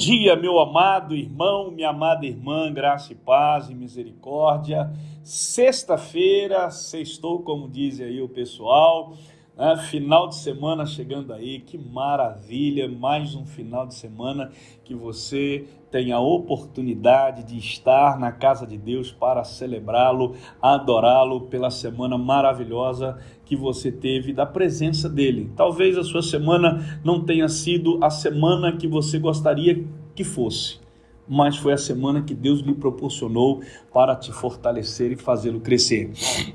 dia, meu amado irmão, minha amada irmã, graça e paz e misericórdia. Sexta-feira, sextou, como diz aí o pessoal, né? Final de semana chegando aí, que maravilha, mais um final de semana que você tem a oportunidade de estar na casa de Deus para celebrá-lo, adorá-lo pela semana maravilhosa que você teve da presença dele. Talvez a sua semana não tenha sido a semana que você gostaria que fosse, mas foi a semana que Deus lhe proporcionou para te fortalecer e fazê-lo crescer.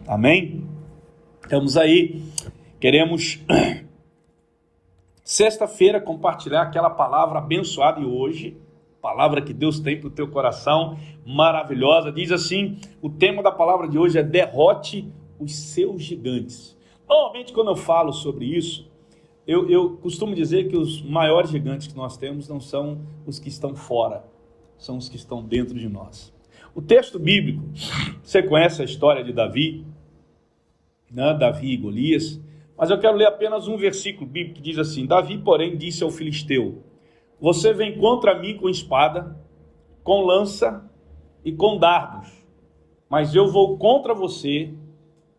Amém? Estamos aí, queremos sexta-feira compartilhar aquela palavra abençoada de hoje, palavra que Deus tem para o teu coração, maravilhosa. Diz assim, o tema da palavra de hoje é derrote os seus gigantes. Normalmente quando eu falo sobre isso, eu costumo dizer que os maiores gigantes que nós temos não são os que estão fora, são os que estão dentro de nós. O texto bíblico, você conhece a história de Davi, né? Davi e Golias, mas eu quero ler apenas um versículo bíblico que diz assim: Davi, porém, disse ao filisteu: você vem contra mim com espada, com lança e com dardos, mas eu vou contra você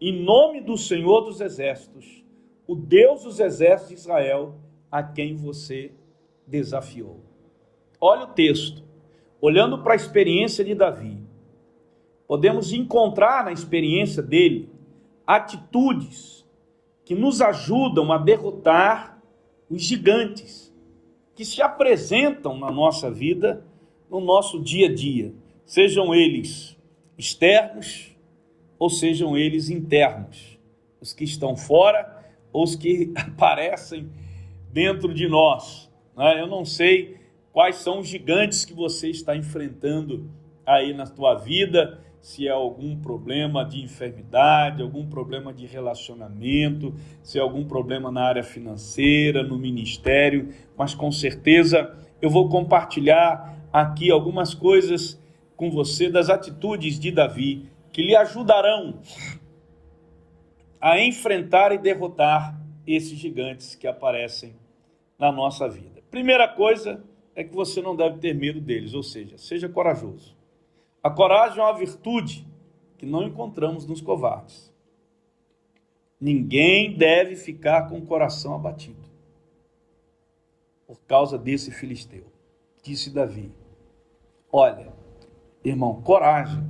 em nome do Senhor dos Exércitos, o Deus dos Exércitos de Israel, a quem você desafiou. Olha o texto. Olhando para a experiência de Davi, podemos encontrar na experiência dele atitudes que nos ajudam a derrotar os gigantes que se apresentam na nossa vida, no nosso dia a dia, sejam eles externos ou sejam eles internos, os que estão fora ou os que aparecem dentro de nós. Eu não sei quais são os gigantes que você está enfrentando aí na tua vida, se é algum problema de enfermidade, algum problema de relacionamento, se é algum problema na área financeira, no ministério, mas com certeza eu vou compartilhar aqui algumas coisas com você das atitudes de Davi que lhe ajudarão a enfrentar e derrotar esses gigantes que aparecem na nossa vida. Primeira coisa é que você não deve ter medo deles, ou seja, seja corajoso. A coragem é uma virtude que não encontramos nos covardes. Ninguém deve ficar com o coração abatido por causa desse filisteu. Disse Davi: olha, irmão, coragem.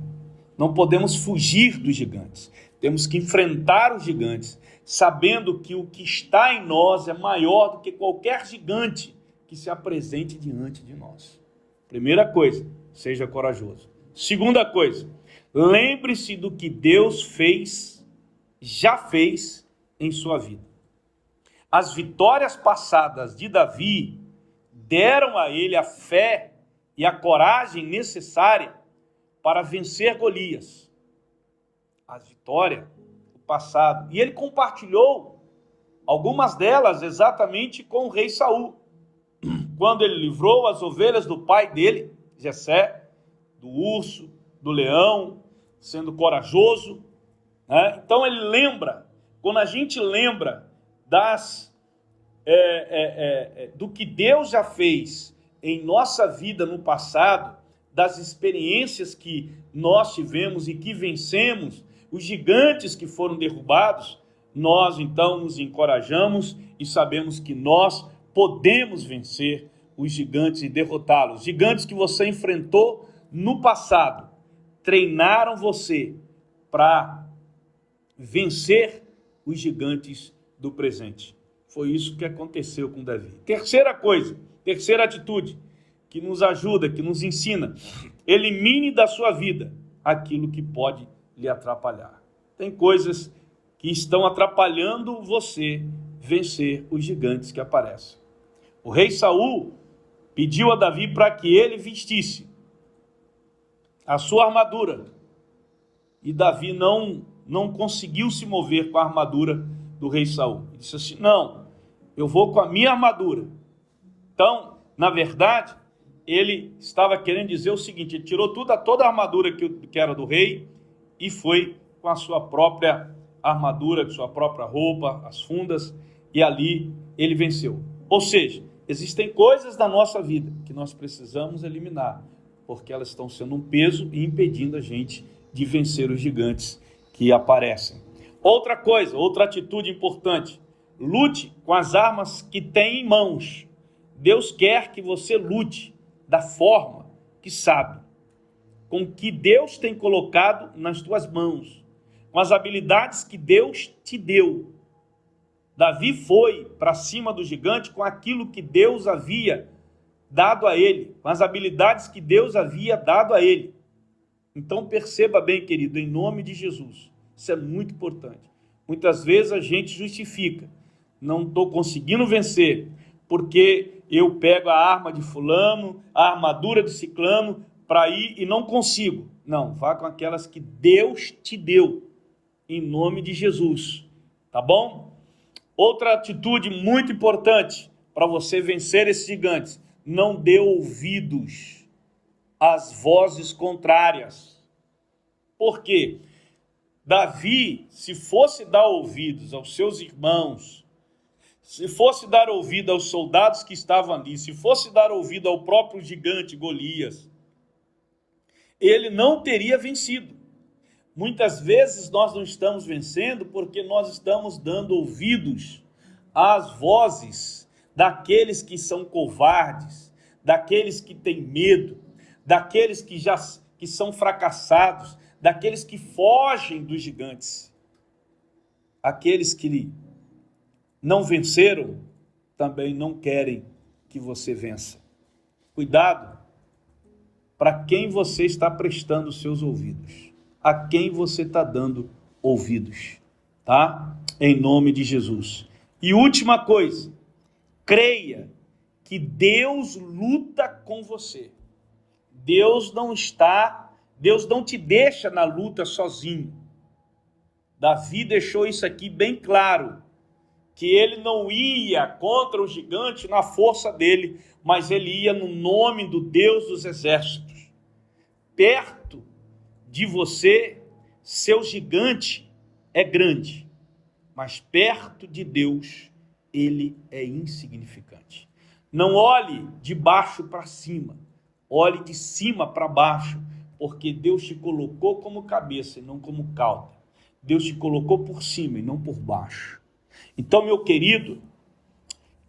Não podemos fugir dos gigantes. Temos que enfrentar os gigantes, sabendo que o que está em nós é maior do que qualquer gigante que se apresente diante de nós. Primeira coisa, seja corajoso. Segunda coisa, lembre-se do que Deus fez, já fez em sua vida. As vitórias passadas de Davi deram a ele a fé e a coragem necessária para vencer Golias. As vitórias do passado. E ele compartilhou algumas delas exatamente com o rei Saul, quando ele livrou as ovelhas do pai dele, Jessé, do urso, do leão, sendo corajoso, né? Então ele lembra, quando a gente lembra do que Deus já fez em nossa vida no passado, das experiências que nós tivemos e que vencemos, os gigantes que foram derrubados, nós então nos encorajamos e sabemos que nós podemos vencer os gigantes e derrotá-los. Gigantes que você enfrentou no passado, treinaram você para vencer os gigantes do presente. Foi isso que aconteceu com Davi. Terceira coisa, terceira atitude que nos ajuda, que nos ensina: elimine da sua vida aquilo que pode lhe atrapalhar. Tem coisas que estão atrapalhando você vencer os gigantes que aparecem. O rei Saul pediu a Davi para que ele vestisse a sua armadura. E Davi não conseguiu se mover com a armadura do rei Saul. Ele disse assim: não, eu vou com a minha armadura. Então, na verdade, ele estava querendo dizer o seguinte: ele tirou toda a armadura que era do rei e foi com a sua própria armadura, com sua própria roupa, as fundas, e ali ele venceu. Ou seja, Existem coisas da nossa vida que nós precisamos eliminar, porque elas estão sendo um peso e impedindo a gente de vencer os gigantes que aparecem. Outra coisa, outra atitude importante: lute com as armas que tem em mãos. Deus quer que você lute da forma que sabe, com o que Deus tem colocado nas tuas mãos, com as habilidades que Deus te deu. Davi foi para cima do gigante com aquilo que Deus havia dado a ele, com as habilidades que Deus havia dado a ele. Então perceba bem, querido, em nome de Jesus, isso é muito importante. Muitas vezes a gente justifica: não estou conseguindo vencer, porque eu pego a arma de fulano, a armadura de ciclano, para ir e não consigo. Não, vá com aquelas que Deus te deu, em nome de Jesus, tá bom? Outra atitude muito importante para você vencer esses gigantes: não dê ouvidos às vozes contrárias. Por quê? Davi, se fosse dar ouvidos aos seus irmãos, se fosse dar ouvido aos soldados que estavam ali, se fosse dar ouvido ao próprio gigante Golias, ele não teria vencido. Muitas vezes nós não estamos vencendo porque nós estamos dando ouvidos às vozes daqueles que são covardes, daqueles que têm medo, daqueles que são fracassados, daqueles que fogem dos gigantes. Aqueles que não venceram também não querem que você vença. Cuidado para quem você está prestando os seus ouvidos, a quem você está dando ouvidos, tá? Em nome de Jesus. E última coisa: creia que Deus luta com você. Deus não te deixa na luta sozinho. Davi deixou isso aqui bem claro, que ele não ia contra o gigante na força dele, mas ele ia no nome do Deus dos exércitos. Perto de você, seu gigante é grande, mas perto de Deus, ele é insignificante. Não olhe de baixo para cima, olhe de cima para baixo, porque Deus te colocou como cabeça e não como cauda. Deus te colocou por cima e não por baixo. Então, meu querido,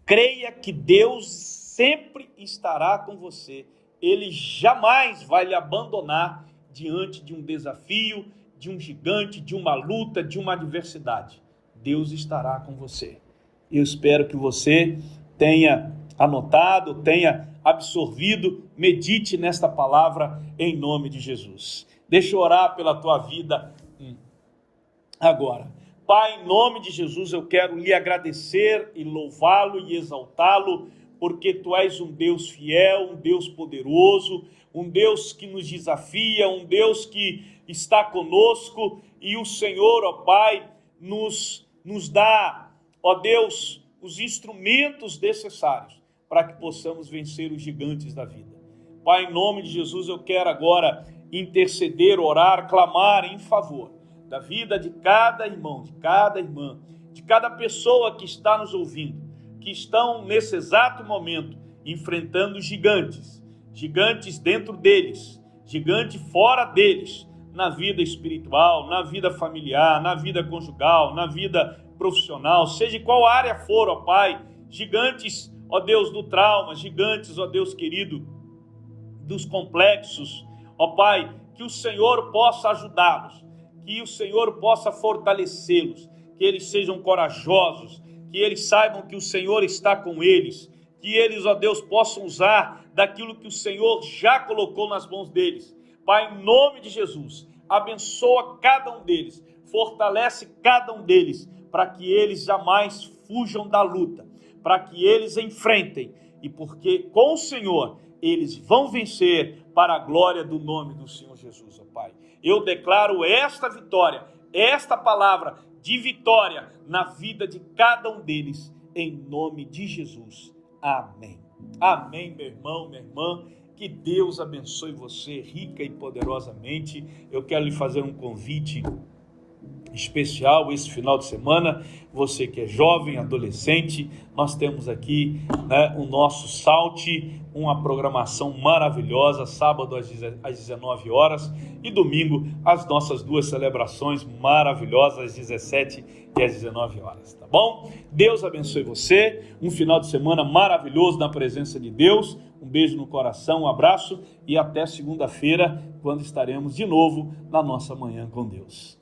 creia que Deus sempre estará com você. Ele jamais vai lhe abandonar diante de um desafio, de um gigante, de uma luta, de uma adversidade. Deus estará com você. Eu espero que você tenha anotado, tenha absorvido, medite nesta palavra em nome de Jesus. Deixa eu orar pela tua vida agora. Pai, em nome de Jesus, eu quero lhe agradecer e louvá-lo e exaltá-lo, porque tu és um Deus fiel, um Deus poderoso, um Deus que nos desafia, um Deus que está conosco, e o Senhor, ó Pai, nos dá, ó Deus, os instrumentos necessários para que possamos vencer os gigantes da vida. Pai, em nome de Jesus, eu quero agora interceder, orar, clamar em favor da vida de cada irmão, de cada irmã, de cada pessoa que está nos ouvindo, que estão nesse exato momento enfrentando gigantes, gigantes dentro deles, gigante fora deles, na vida espiritual, na vida familiar, na vida conjugal, na vida profissional, seja qual área for, ó Pai, gigantes, ó Deus, do trauma, gigantes, ó Deus querido, dos complexos, ó Pai, que o Senhor possa ajudá-los, que o Senhor possa fortalecê-los, que eles sejam corajosos, que eles saibam que o Senhor está com eles, que eles, ó Deus, possam usar daquilo que o Senhor já colocou nas mãos deles. Pai, em nome de Jesus, abençoa cada um deles, fortalece cada um deles, para que eles jamais fujam da luta, para que eles enfrentem, e porque com o Senhor eles vão vencer para a glória do nome do Senhor Jesus, ó Pai. Eu declaro esta vitória, esta palavra de vitória na vida de cada um deles, em nome de Jesus. Amém. Amém, meu irmão, minha irmã. Que Deus abençoe você rica e poderosamente. Eu quero lhe fazer um convite especial esse final de semana. Você que é jovem, adolescente, nós temos aqui, o nosso Salte, uma programação maravilhosa, sábado às 19 horas e domingo as nossas duas celebrações maravilhosas, às 17 e às 19 horas, tá bom? Deus abençoe você, um final de semana maravilhoso na presença de Deus, um beijo no coração, um abraço e até segunda-feira, quando estaremos de novo na nossa Manhã com Deus.